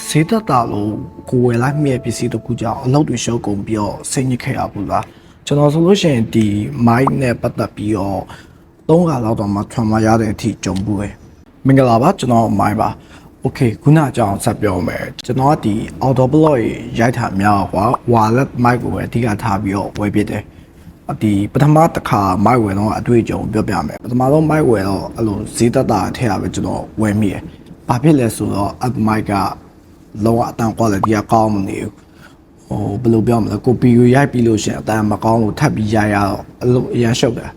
ဈေးသက်တာလို့ကိုယ်ဝယ်လိုက်မြဲပစ္စည်းတစ်ခုကြောင့်အလုပ်တွေရှုပ်ကုန်ပြီးတော့စိတ်ညစ်ခဲ့ရဘူးလားကျွန်တော်ဆိုလို့ရှိရင်ဒီမိုက်နဲ့ပတ်သက်ပြီးတော့3ခါလောက်တော့မှထွန်မရတဲ့အထိကြုံဘူးပဲမင်္ဂလာပါကျွန်တော်မိုင်းပါโอเคခုနအကြောင်းဆက်ပြောမယ်ကျွန်တော်ကဒီ auto blog ရိုက်ထားများကွာ wallet mic ကိုပဲအဓိကထားပြီးတော့ဝယ်ဖြစ်တယ်ဒီပထမတစ်ခါ mic ဝယ်တော့အတွေ့အကြုံပြောပြမယ်ပထမဆုံး mic ဝယ်တော့အဲ့လိုဈေးသက်တာထည့်ရပဲကျွန်တော်ဝယ်မိတယ်ဘာဖြစ်လဲဆိုတော့ app mic ကလောအတန် quality ကကောင်းမနေဘူးဘယ်လိုပြောမလဲကိုပီကိုရိုက်ပြီးလို့ရှိရင်အတန်မကောင်းလို့ထပ်ပြီးရိုက်ရတော့အလုပ်အရန်ရှုပ်တယ်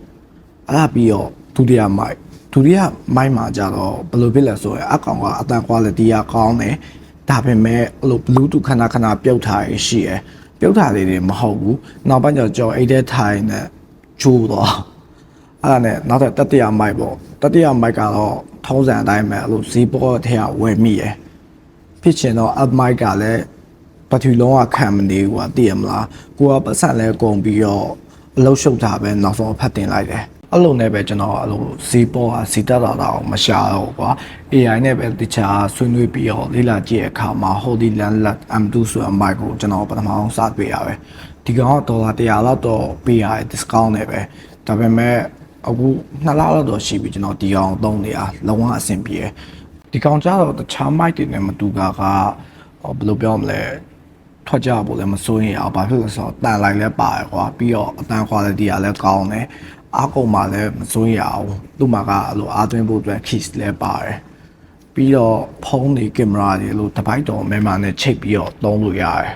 အဲ့ဒါပြီးတော့ဒုတိယမိုက်မှာကြတော့ဘယ်လိုဖြစ်လဲဆိုရင်အကောင်ကအတန် quality ကကောင်းတယ်ဒါပေမဲ့အဲ့လို bluetooth ခဏပြုတ်ထားရရှိရယ်ပြုတ်ထားလေးတွေမဟုတ်ဘူးနောက်ပိုင်းကျတော့အိတ်ထဲထိုင်နဲ့ဂျိုးတော့အဲ့ဒါနဲ့နောက်တတိယမိုက်ပေါ့တတိယမိုက်ကတော့ထုံးစံအတိုင်းပဲအဲ့လိုဈေးပေါ်ထဲကဝယ်မိရယ်ဖြစ်ချင်တော့ app mic ကလည်းဘက်ထရီလုံးဝခံမနေဘူးသိရမလားကိုကပတ်စံလဲကုန်ပြီးတော့အလုပ်ရှုပ်တာပဲနောက်ဆုံးဖတ်တင်လိုက်တယ်အဲ့လိုနဲ့ပဲကျွန်တော်အဲ့လိုဈေးပေါ်ကစီတက်တာတော့မရှာတော့ကွာ AI နဲ့ပဲတခြားဆွေးနွေးပြီးတော့လေ့လာကြည့်တဲ့အခါမှာ Holy Land M2 ဆိုတဲ့ mic ကိုကျွန်တော်ပထမအောင်စတွေ့ရပဲဒီကောင်က$100လောက်တော့ပေးရတယ် discount နဲ့ပဲဒါပေမဲ့အခု2လလောက်တော့ရှိပြီကျွန်တော်ဒီကောင်သုံးနေရလုံးဝအဆင်ပြေတယ်ဒီကောင်ကြတော့တခြား mic တွေနဲ့မတူတာကဘယ်လိုပြောမလဲထွက်ကြဖို့လည်းမစိုးရင်အောင်ဘာဖြစ်လို့ဆိုတော့တန်လိုက်လဲပါတယ်ကွာပြီးတော့အတန် quality ကလည်းကောင်းတယ်အားကုန်မှလည်းမစိုးရအောင်သူ့မှာကအဲ့လိုအားသွင်းဖို့အတွက် keys လည်းပါတယ်ပြီးတော့ဖုန်းတွေကင်မရာတွေလို့တစ်ပိုက်တော်မဲမာနဲ့ချိတ်ပြီးတော့သုံးလို့ရတယ်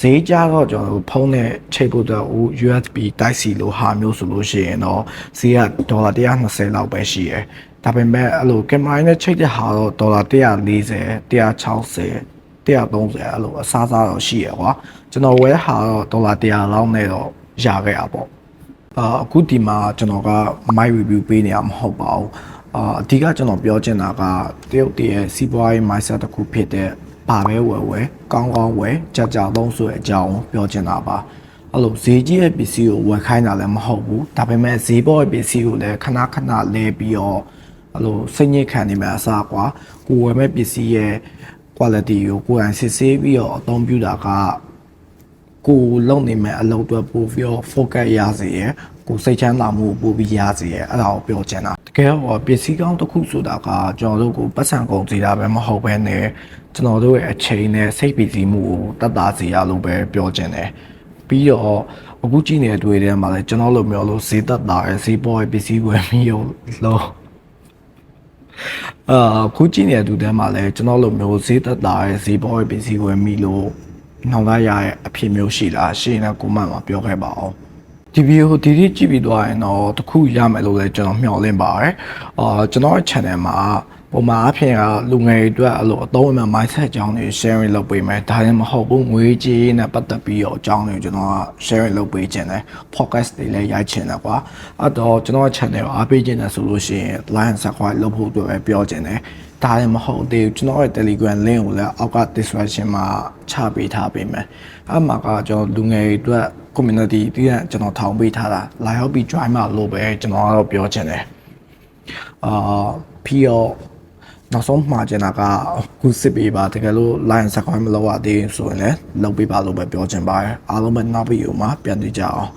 ဈေးကြတော့ကျွန်တော်တို့ဖုန်းနဲ့ချိတ်ဖို့အတွက် USB Type C လို့ဟာမျိုးဆိုလို့ရှိရင်တော့ဈေးက$120လောက်ပဲရှိရယ်ဒါပေမဲ့အဲ့လိုကင်မရာနဲ့ချိတ်တဲ့ဟာတော့$140 160 130အဲ့လိုအစားတော့ရှိရယ်ကွာကျွန်တော်ဝယ်ဟာတော့$100လောက်နဲ့တော့ရခဲ့ရပေါ့အခုဒီမှာကျွန်တော်က mic review ပေးနေရမှာမဟုတ်ပါဘူးအဓိကကျွန်တော်ပြောချင်တာကတရုတ်တည်းရဲ့စီးပွားရေး mindset တစ်ခုဖြစ်တဲ့ဘာပဲဝယ်ကောင်းဝယ်ကြာသုံးဆိုတဲ့အကြောင်းပြောချင်တာပါအဲ့လိုဈေးကြီးရဲ့ပစ္စည်းကိုဝယ်ခိုင်းတာလည်းမဟုတ်ဘူးဒါပေမဲ့ဈေးပေါ်ရဲ့ပစ္စည်းကိုလည်းခဏလဲပြီးတော့အဲ့လိုစိတ်ညစ်ခံနေမှာအစားကွာကိုဝယ်မဲ့ပစ္စည်းရဲ့ quality ကိုကိုယ်တိုင်စစ်ဆေးပြီးတော့အသုံးပြုတာကကိုလုံနေမဲ့အလုပ်တွေပို့ပြီးတော့ focus ရစေရယ်ကိုစိတ်ချမ်းသာမှုပို့ပြီးရစေရယ်အဲ့ဒါကိုပြောချင်တာတကယ်တော့ပစ္စည်းကောင်းတစ်ခုဆိုတာကကျွန်တော်တို့ကိုပတ်စံကုန်စီတာပဲမဟုတ်ဘဲနဲ့ကျွန်တော်တို့ရဲ့အချိန်နဲ့စိတ်ပီစီမှုကိုတတ်တာစေရလို့ပဲပြောချင်တယ်ပြီးတော့အခုကြည့်နေတဲ့တွေ့တဲ့မှာလည်းကျွန်တော်လိုမျိုးလို့ဈေးသက်တာရဲ့ဈေးပေါ်ရဲ့ပစ္စည်းဝယ်ပြီးလို့ခုကြည့်နေတဲ့သူတန်းမှာလည်းကျွန်တော်လိုမျိုးဈေးသက်တာရဲ့ဈေးပေါ်ရဲ့ပစ္စည်းဝယ်မိလို့နှောင်သားရရဲ့အဖြစ်မျိုးရှိလားရှင်းနေကိုမှမှာပြောခဲ့ပါအောင်ဒီဗီဒီယိုဒီကြည့်ပြီးသွားရင်တော့တခုရမယ်လို့လည်းကျွန်တော်မျှော်လင့်ပါတယ်ကျွန်တော်ရဲ့ channel မှာပုံမှန်အဖြစ်ကလူငယ်တွေအတွက်အဲ့လိုအသုံးအနှုန်း mindset အကြောင်းတွေ sharing လုပ်ပေးမယ်ဒါလည်းမဟုတ်ဘူးငွေကြေးနဲ့ပတ်သက်ပြီးတော့အကြောင်းတွေကျွန်တော်က sharing လုပ်ပေးခြင်းတယ် podcast တွေလည်းရိုက်ခြင်းတယ်ကွာအဲ့တော့ကျွန်တော်ရဲ့ channel ကိုအားပေးခြင်းတယ်ဆိုလို့ရှိရင် like and subscribe လုပ်ဖို့အတွက်ပဲပြောခြင်းတယ်ဒါလည်းမဟုတ်သေးဘူးကျွန်တော်ရဲ့ Telegram link ကိုလည်းအောက်က description မှာချပေးထားပေးမယ်အဲ့မှာကကျွန်တော်လူငယ်တွေအတွက် community တည်းကကျွန်တော်ထောင်ပေးထားတာ like ဟုတ်ပြီး join မှာလို့ပဲကျွန်တော်ကတော့ပြောချင်တယ်ပြီးတော့နောက်ဆုံးမှာကျင်တာကခုစစ်ပေးပါတကယ်လို့ line စကွိုင်းမလုပ်ရသေးဆိုရင်လည်းလုပ်ပေးပါလို့ပဲပြောချင်ပါတယ်အားလုံးပဲနောက်ဗီဒီယိုမှာပြန်တွေ့ကြအောင်